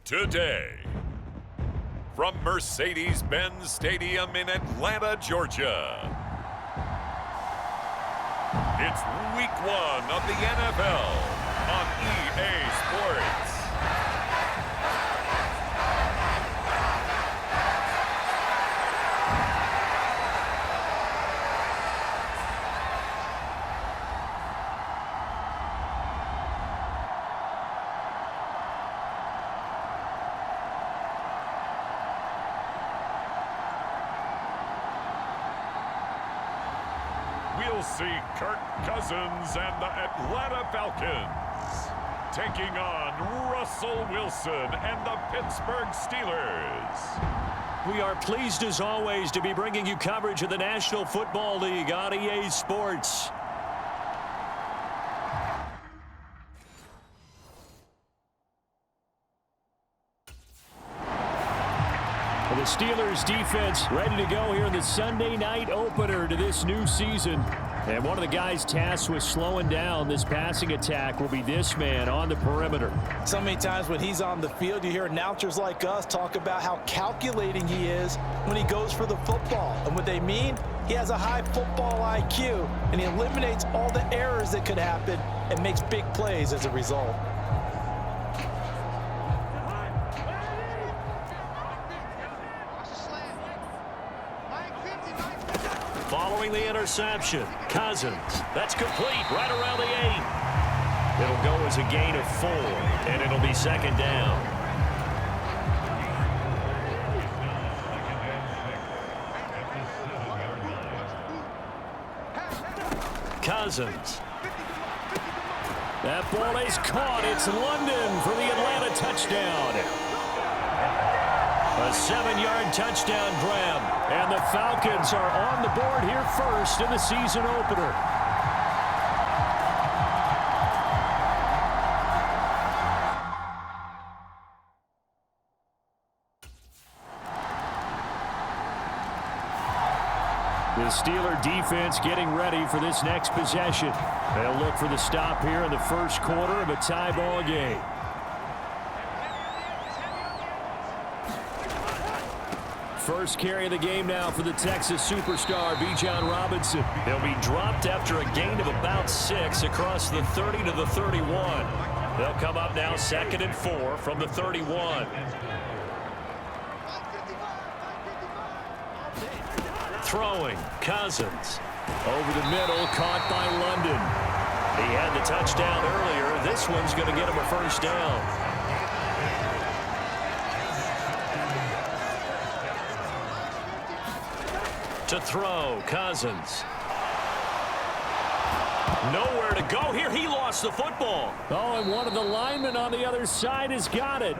today. From Mercedes-Benz Stadium in Atlanta, Georgia. It's week 1 of the NFL on EA Sports. We'll see Kirk Cousins and the Atlanta Falcons taking on Russell Wilson and the Pittsburgh Steelers. We are pleased as always to be bringing you coverage of the National Football League on EA Sports. The Steelers defense ready to go here in the Sunday night opener to this new season. And one of the guys tasked with slowing down this passing attack will be this man on the perimeter. So many times when he's on the field, you hear announcers like us talk about how calculating he is when he goes for the football. And what they mean, he has a high football IQ, and he eliminates all the errors that could happen and makes big plays as a result. Following the interception, Cousins. That's complete right around the 8. It'll go as a gain of 4, and it'll be second down. Cousins. That ball is caught. It's London for the Atlanta touchdown. A 7-yard touchdown grab, and the Falcons are on the board here first in the season opener. The Steeler defense getting ready for this next possession. They'll look for the stop here in the first quarter of a tie ball game. First carry of the game now for the Texas superstar, Bijan Robinson. They'll be dropped after a gain of about 6 across the 30 to the 31. They'll come up now 2nd and 4 from the 31. Throwing, Cousins. Over the middle, caught by London. He had the touchdown earlier. This one's going to get him a first down. To throw, Cousins. Nowhere to go here. He lost the football. Oh, and one of the linemen on the other side has got it.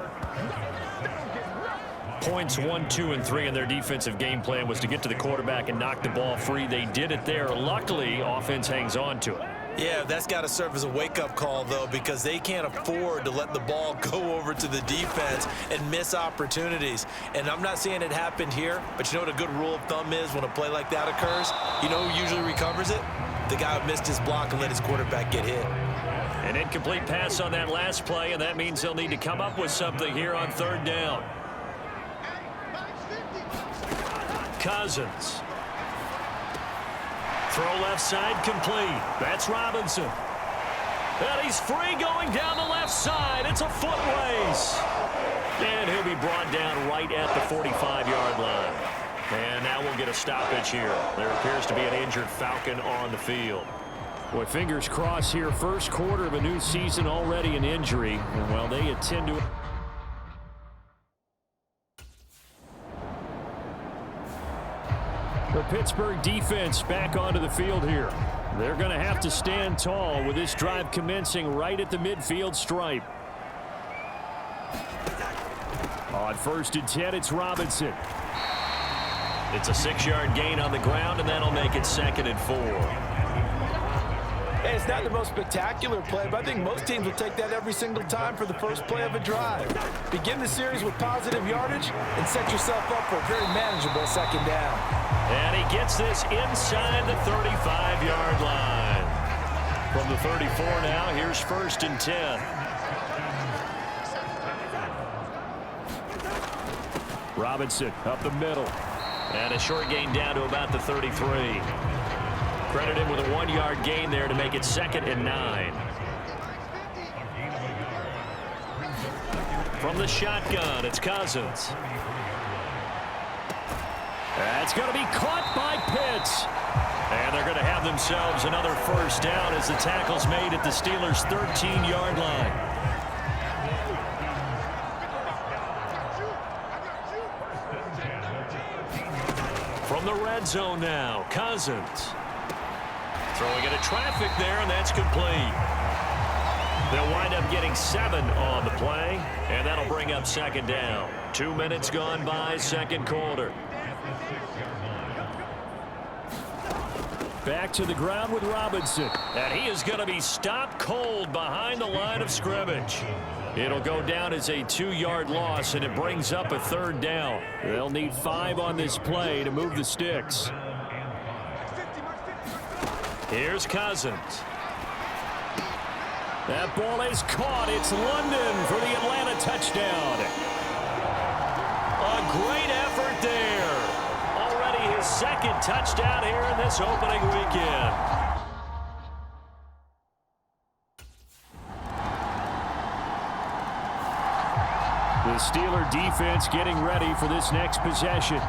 Points 1, 2, and 3 in their defensive game plan was to get to the quarterback and knock the ball free. They did it there. Luckily, offense hangs on to it. Yeah, that's got to serve as a wake-up call, though, because they can't afford to let the ball go over to the defense and miss opportunities. And I'm not saying it happened here, but you know what a good rule of thumb is when a play like that occurs? You know who usually recovers it? The guy who missed his block and let his quarterback get hit. An incomplete pass on that last play, and that means they'll need to come up with something here on 3rd down. Cousins. Throw left side complete. That's Robinson. And he's free going down the left side. It's a foot race. And he'll be brought down right at the 45-yard line. And now we'll get a stoppage here. There appears to be an injured Falcon on the field. Boy, fingers crossed here. First quarter of a new season, already an injury. And while they attend to it. The Pittsburgh defense back onto the field here. They're going to have to stand tall with this drive commencing right at the midfield stripe. On 1st and 10, it's Robinson. It's a 6-yard gain on the ground, and that'll make it 2nd and 4. Hey, it's not the most spectacular play, but I think most teams will take that every single time for the first play of a drive. Begin the series with positive yardage and set yourself up for a very manageable 2nd down. And he gets this inside the 35-yard line. From the 34 now, here's 1st and 10. Robinson up the middle. And a short gain down to about the 33. Credit him with a 1-yard gain there to make it 2nd and 9. From the shotgun, it's Cousins. That's going to be caught by Pitts. And they're going to have themselves another first down as the tackle's made at the Steelers' 13-yard line. From the red zone now, Cousins. Throwing into traffic there, and that's complete. They'll wind up getting 7 on the play, and that'll bring up 2nd down. 2 minutes gone by, 2nd quarter. Back to the ground with Robinson. And he is going to be stopped cold behind the line of scrimmage. It'll go down as a 2-yard loss, and it brings up a 3rd down. They'll need 5 on this play to move the sticks. Here's Cousins. That ball is caught. It's London for the Atlanta touchdown. A great effort there. Already his 2nd touchdown here in this opening weekend. The Steeler defense getting ready for this next possession.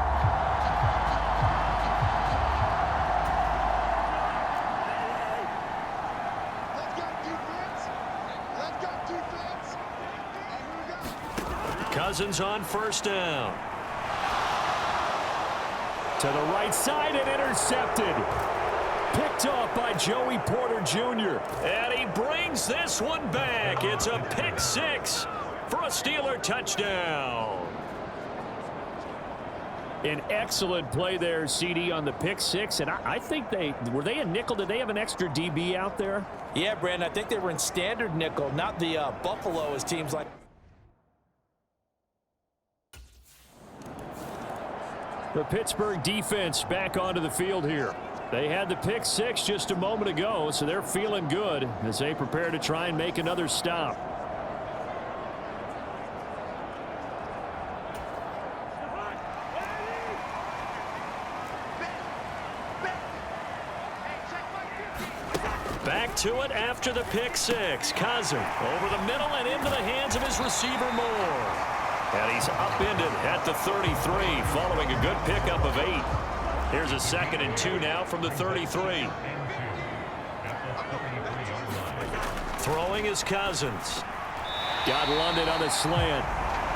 Cousins on 1st down. To the right side and intercepted. Picked off by Joey Porter Jr. And he brings this one back. It's a pick 6 for a Steeler touchdown. An excellent play there, CD, on the pick 6. And I think were they in nickel? Did they have an extra DB out there? Yeah, Brandon, I think they were in standard nickel, not the Buffalo as teams like. The Pittsburgh defense back onto the field here. They had the pick 6 just a moment ago, so they're feeling good as they prepare to try and make another stop. Back to it after the pick 6. Cousins over the middle and into the hands of his receiver Moore. And he's upended at the 33 following a good pickup of 8. Here's a 2nd and 2 now from the 33. Throwing is Cousins. Got London on the slant.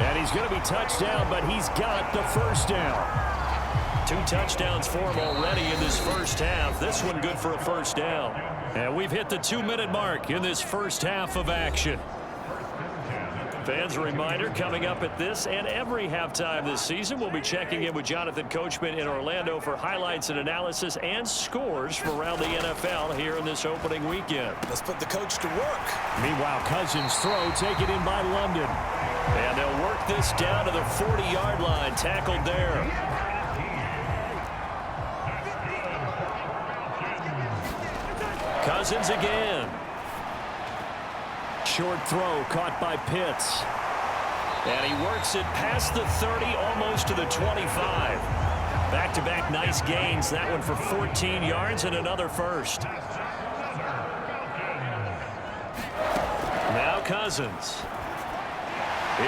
And he's going to be touched down, but he's got the first down. 2 touchdowns for him already in this first half. This one good for a first down. And we've hit the 2-minute mark in this first half of action. Fans, a reminder, coming up at this and every halftime this season, we'll be checking in with Jonathan Coachman in Orlando for highlights and analysis and scores from around the NFL here in this opening weekend. Let's put the coach to work. Meanwhile, Cousins' throw taken in by London. And they'll work this down to the 40-yard line, tackled there. Cousins again. Short throw caught by Pitts. And he works it past the 30, almost to the 25. Back-to-back nice gains. That one for 14 yards and another first. Now Cousins.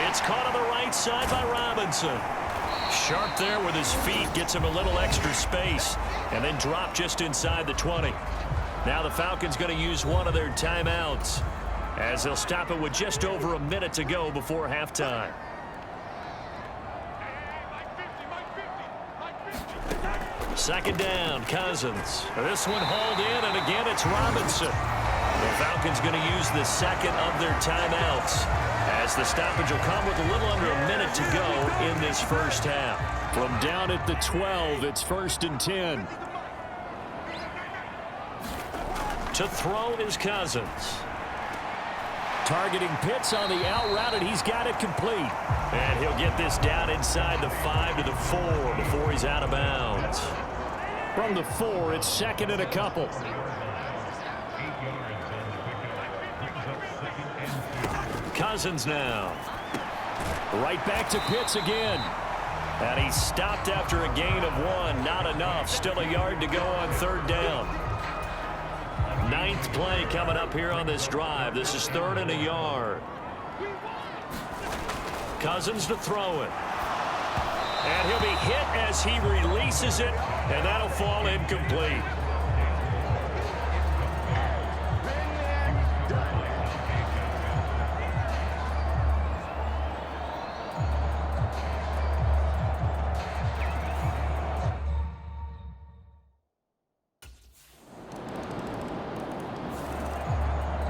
It's caught on the right side by Robinson. Sharp there with his feet. Gets him a little extra space. And then dropped just inside the 20. Now the Falcons going to use one of their timeouts, as they'll stop it with just over a minute to go before halftime. Second down, Cousins. This one hauled in, and again it's Robinson. The Falcons going to use the 2nd of their timeouts, as the stoppage will come with a little under a minute to go in this first half. From down at the 12, it's 1st and 10. To throw is Cousins. Targeting Pitts on the out route, and he's got it complete. And he'll get this down inside the 5 to the 4 before he's out of bounds. From the 4, it's 2nd and a couple. Cousins now. Right back to Pitts again. And he stopped after a gain of 1. Not enough. Still a yard to go on 3rd down. 9th play coming up here on this drive. This is 3rd and a yard. Cousins to throw it. And he'll be hit as he releases it, and that'll fall incomplete.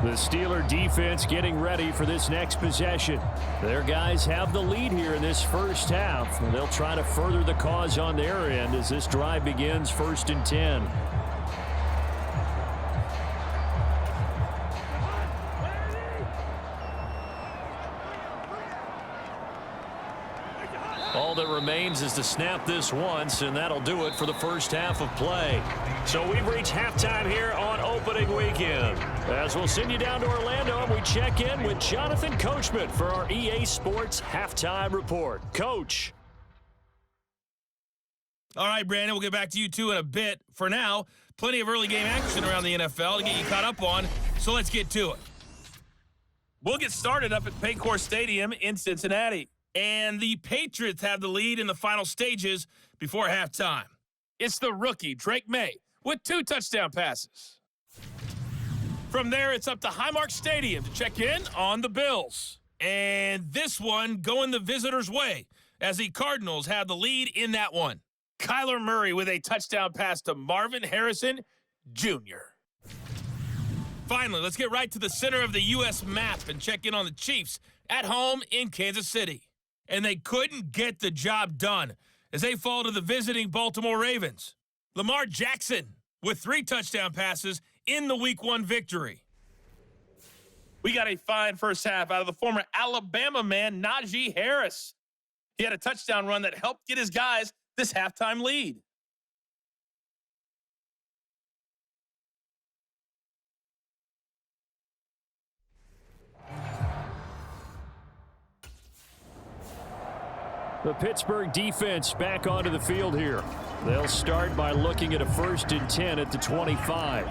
The Steeler defense getting ready for this next possession. Their guys have the lead here in this first half, and they'll try to further the cause on their end as this drive begins 1st and 10. All that remains is to snap this once, and that'll do it for the first half of play. So we've reached halftime here on opening weekend. As we'll send you down to Orlando, and we check in with Jonathan Coachman for our EA Sports Halftime Report. Coach. All right, Brandon, we'll get back to you, too, in a bit. For now, plenty of early game action around the NFL to get you caught up on, so let's get to it. We'll get started up at Paycor Stadium in Cincinnati. And the Patriots have the lead in the final stages before halftime. It's the rookie, Drake May, with 2 touchdown passes. From there, it's up to Highmark Stadium to check in on the Bills. And this one going the visitors' way as the Cardinals have the lead in that one. Kyler Murray with a touchdown pass to Marvin Harrison Jr. Finally, let's get right to the center of the U.S. map and check in on the Chiefs at home in Kansas City. And they couldn't get the job done as they fall to the visiting Baltimore Ravens. Lamar Jackson with 3 touchdown passes in the Week 1 victory. We got a fine first half out of the former Alabama man, Najee Harris. He had a touchdown run that helped get his guys this halftime lead. The Pittsburgh defense back onto the field here. They'll start by looking at a 1st and 10 at the 25.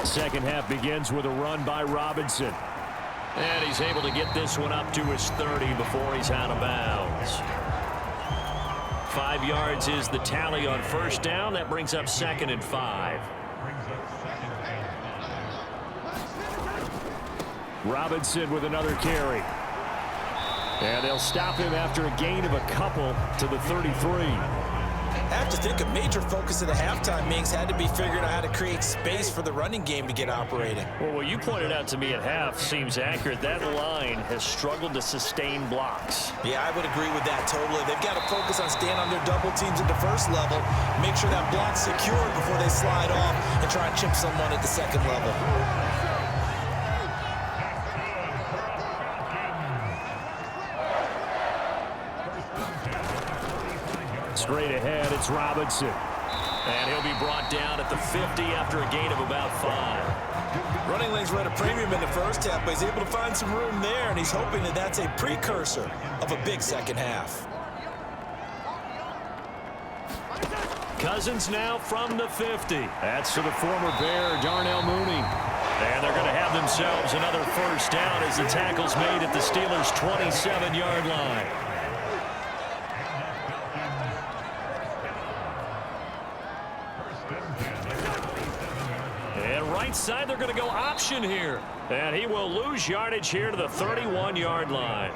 Second half begins with a run by Robinson. And he's able to get this one up to his 30 before he's out of bounds. 5 yards is the tally on 1st down. That brings up 2nd and 5. Robinson with another carry. And they'll stop him after a gain of a couple to the 33. I have to think a major focus of the halftime meetings had to be figuring out how to create space for the running game to get operating. Well, what you pointed out to me at half seems accurate. That line has struggled to sustain blocks. Yeah, I would agree with that totally. They've got to focus on staying on their double teams at the first level, make sure that block's secured before they slide off and try and chip someone at the second level. Straight ahead, it's Robinson. And he'll be brought down at the 50 after a gain of about 5. Running lanes were at a premium in the first half, but he's able to find some room there, and he's hoping that that's a precursor of a big second half. Cousins now from the 50. That's to the former Bear, Darnell Mooney. And they're going to have themselves another 1st down as the tackle's made at the Steelers' 27-yard line. Right side, they're going to go option here. And he will lose yardage here to the 31-yard line.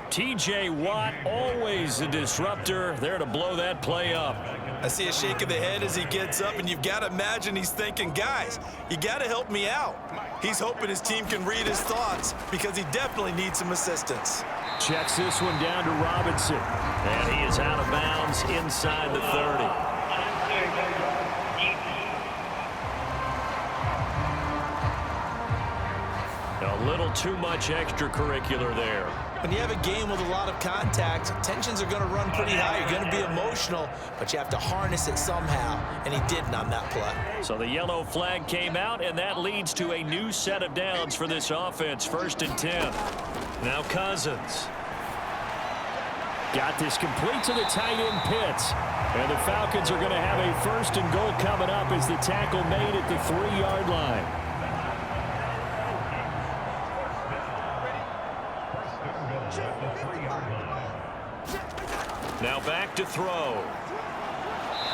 T.J. Watt, always a disruptor, there to blow that play up. I see a shake of the head as he gets up, and you've got to imagine he's thinking, guys, you got to help me out. He's hoping his team can read his thoughts because he definitely needs some assistance. Checks this one down to Robinson. And he is out of bounds inside the 30. A little little too much extracurricular there. When you have a game with a lot of contact, tensions are going to run pretty high. You're going to be emotional, but you have to harness it somehow, and he didn't on that play. So the yellow flag came out, and that leads to a new set of downs for this offense. 1st and 10. Now Cousins. Got this complete to the tight end Pitts. And the Falcons are going to have a 1st and goal coming up as the tackle made at the 3-yard line. Now back to throw.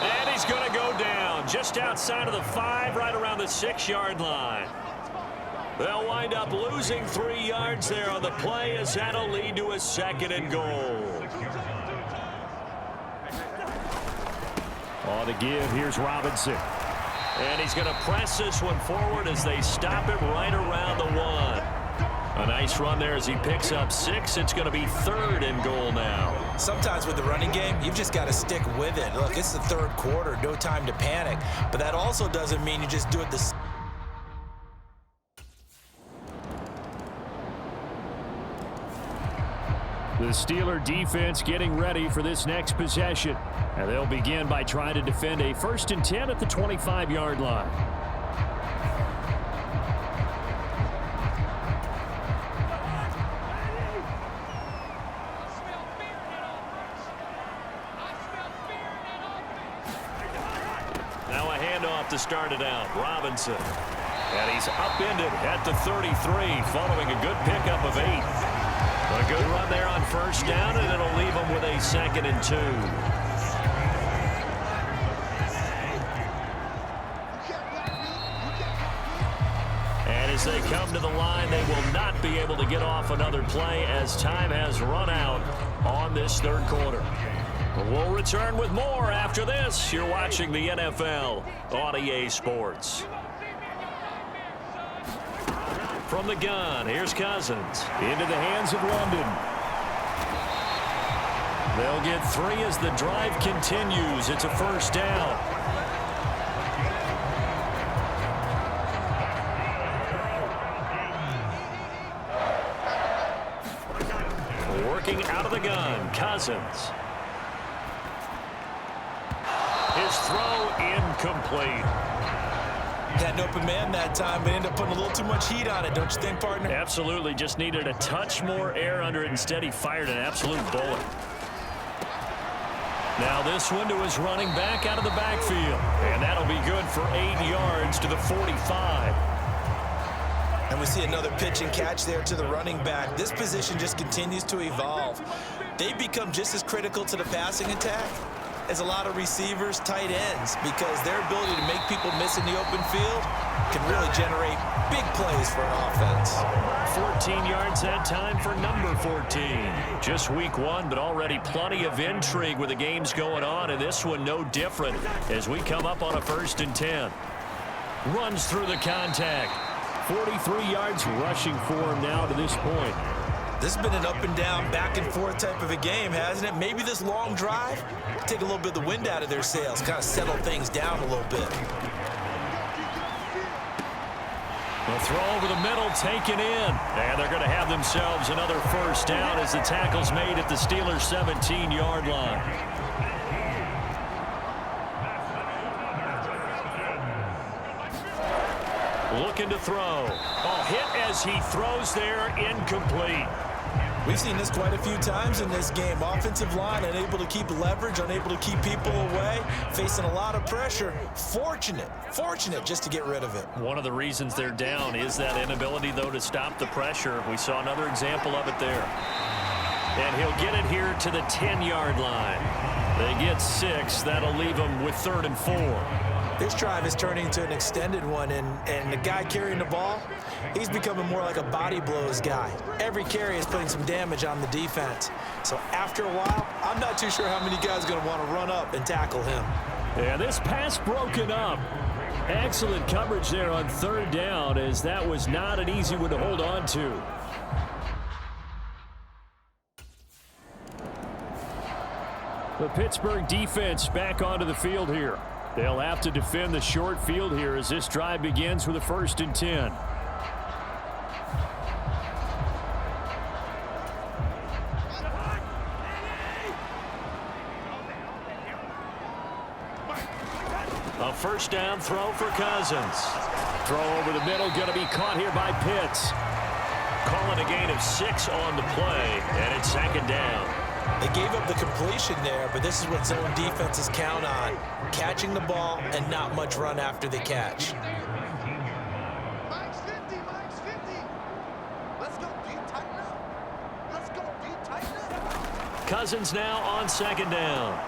And he's going to go down just outside of the 5, right around the 6-yard line. They'll wind up losing 3 yards there on the play as that'll lead to a 2nd and goal. On the give, here's Robinson. And he's going to press this one forward as they stop him right around the 1. A nice run there as he picks up 6. It's going to be 3rd and goal now. Sometimes with the running game, you've just got to stick with it. Look, it's the 3rd quarter, no time to panic. But that also doesn't mean you just do it the The Steeler defense getting ready for this next possession. And they'll begin by trying to defend a 1st and 10 at the 25-yard line. Now a handoff to start it out. Robinson. And he's upended at the 33 following a good pickup of 8. A good run there on 1st down, and it'll leave them with a 2nd and 2. And as they come to the line, they will not be able to get off another play as time has run out on this 3rd quarter. We'll return with more after this. You're watching the NFL on EA Sports. From the gun, here's Cousins. Into the hands of London. They'll get 3 as the drive continues. It's a 1st down. Working out of the gun, Cousins. His throw incomplete. Had an open man that time, but ended up putting a little too much heat on it, don't you think, partner? Absolutely. Just needed a touch more air under it. Instead, he fired an absolute bullet. Now this one to his running back out of the backfield. And that'll be good for 8 yards to the 45. And we see another pitch and catch there to the running back. This position just continues to evolve. They become just as critical to the passing attack as a lot of receivers, tight ends, because their ability to make people miss in the open field can really generate big plays for an offense. 14 yards that time for number 14. Just week 1, but already plenty of intrigue with the games going on, and this one no different as we come up on a 1st and 10. Runs through the contact. 43 yards rushing for him now to this point. This has been an up and down, back and forth type of a game, hasn't it? Maybe this long drive take a little bit of the wind out of their sails, kind of settle things down a little bit. The throw over the middle taken in. And they're going to have themselves another 1st down as the tackle's made at the Steelers' 17-yard line. Looking to throw. Oh, hit as he throws there, incomplete. We've seen this quite a few times in this game. Offensive line unable to keep leverage, unable to keep people away, facing a lot of pressure. Fortunate just to get rid of it. One of the reasons they're down is that inability, though, to stop the pressure. We saw another example of it there. And he'll get it here to the 10-yard line. They get 6. That'll leave them with 3rd and 4. This drive is turning into an extended one, and the guy carrying the ball, he's becoming more like a body blows guy. Every carry is putting some damage on the defense. So after a while, I'm not too sure how many guys are going to want to run up and tackle him. Yeah, this pass broken up. Excellent coverage there on 3rd down, as that was not an easy one to hold on to. The Pittsburgh defense back onto the field here. They'll have to defend the short field here as this drive begins with a 1st and 10. A first down throw for Cousins. Throw over the middle, going to be caught here by Pitts. Calling a gain of 6 on the play, and it's second down. They gave up the completion there, but this is what zone defenses count on. Catching the ball and not much run after the catch. Mike's 50, Mike's 50. Let's go, deep, tighten up. Let's go, deep, tighten up. Cousins now on second down.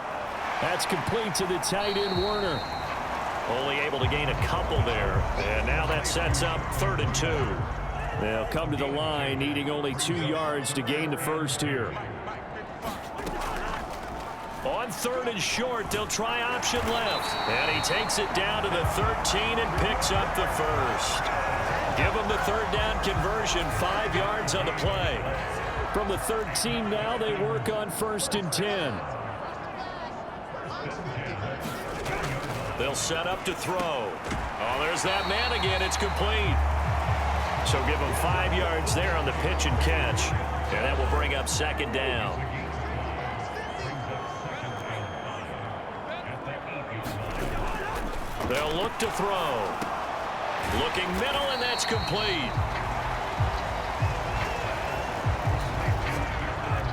That's complete to the tight end, Werner. Only able to gain a couple there, and now that sets up 3rd and 2. They'll come to the line, needing only 2 yards to gain the first here. On 3rd and short, they'll try option left. And he takes it down to the 13 and picks up the first. Give him the 3rd down conversion, 5 yards on the play. From the 13 now, they work on 1st and 10. They'll set up to throw. Oh, there's that man again. It's complete. So give him 5 yards there on the pitch and catch. And that will bring up second down. They'll look to throw. Looking middle, and that's complete.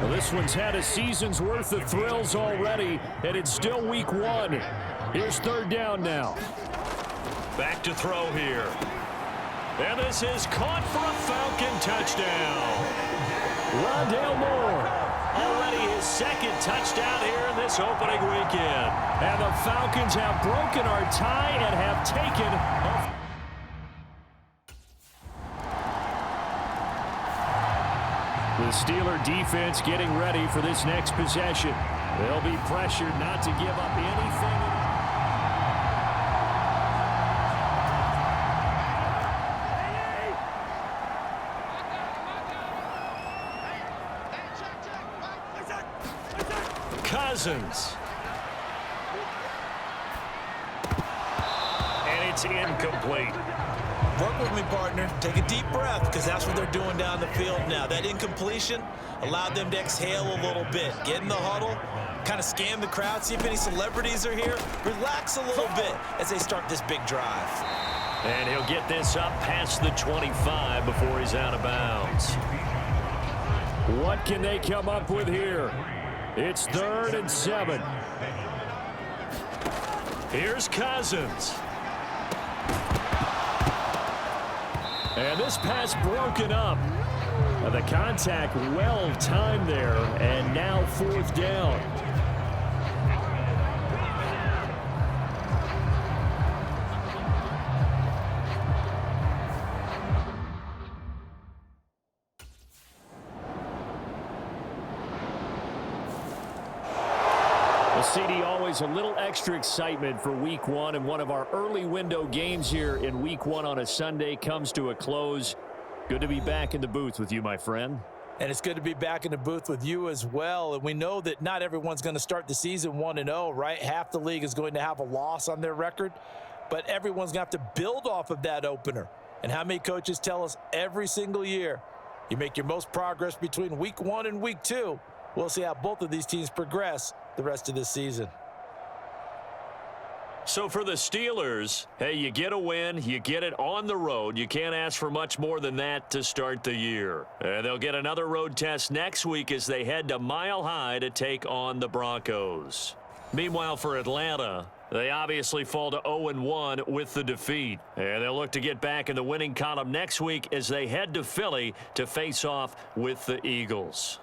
Well, this one's had a season's worth of thrills already, and it's still week 1. Here's 3rd down now. Back to throw here. And this is caught for a Falcon touchdown. Rondale Moore. Already his 2nd touchdown here in this opening weekend. And the Falcons have broken our tie and have taken a... The Steeler defense getting ready for this next possession. They'll be pressured not to give up anything. Cousins. And it's incomplete. Work with me, partner. Take a deep breath, because that's what they're doing down the field now. That incompletion allowed them to exhale a little bit. Get in the huddle, kind of scan the crowd, see if any celebrities are here. Relax a little bit as they start this big drive. And he'll get this up past the 25 before he's out of bounds. What can they come up with here? It's 3rd and 7. Here's Cousins. And this pass broken up. The contact well timed there, and now 4th down. Well, CD, always a little extra excitement for week 1, and one of our early window games here in week 1 on a Sunday comes to a close. Good to be back in the booth with you, my friend. And it's good to be back in the booth with you as well. And we know that not everyone's going to start the season 1-0, right? Half the league is going to have a loss on their record, but everyone's going to have to build off of that opener. And how many coaches tell us every single year, you make your most progress between week 1 and week 2. We'll see how both of these teams progress the rest of this season. So for the Steelers, hey, you get a win, you get it on the road. You can't ask for much more than that to start the year. And they'll get another road test next week as they head to Mile High to take on the Broncos. Meanwhile, for Atlanta, they obviously fall to 0-1 with the defeat. And they'll look to get back in the winning column next week as they head to Philly to face off with the Eagles.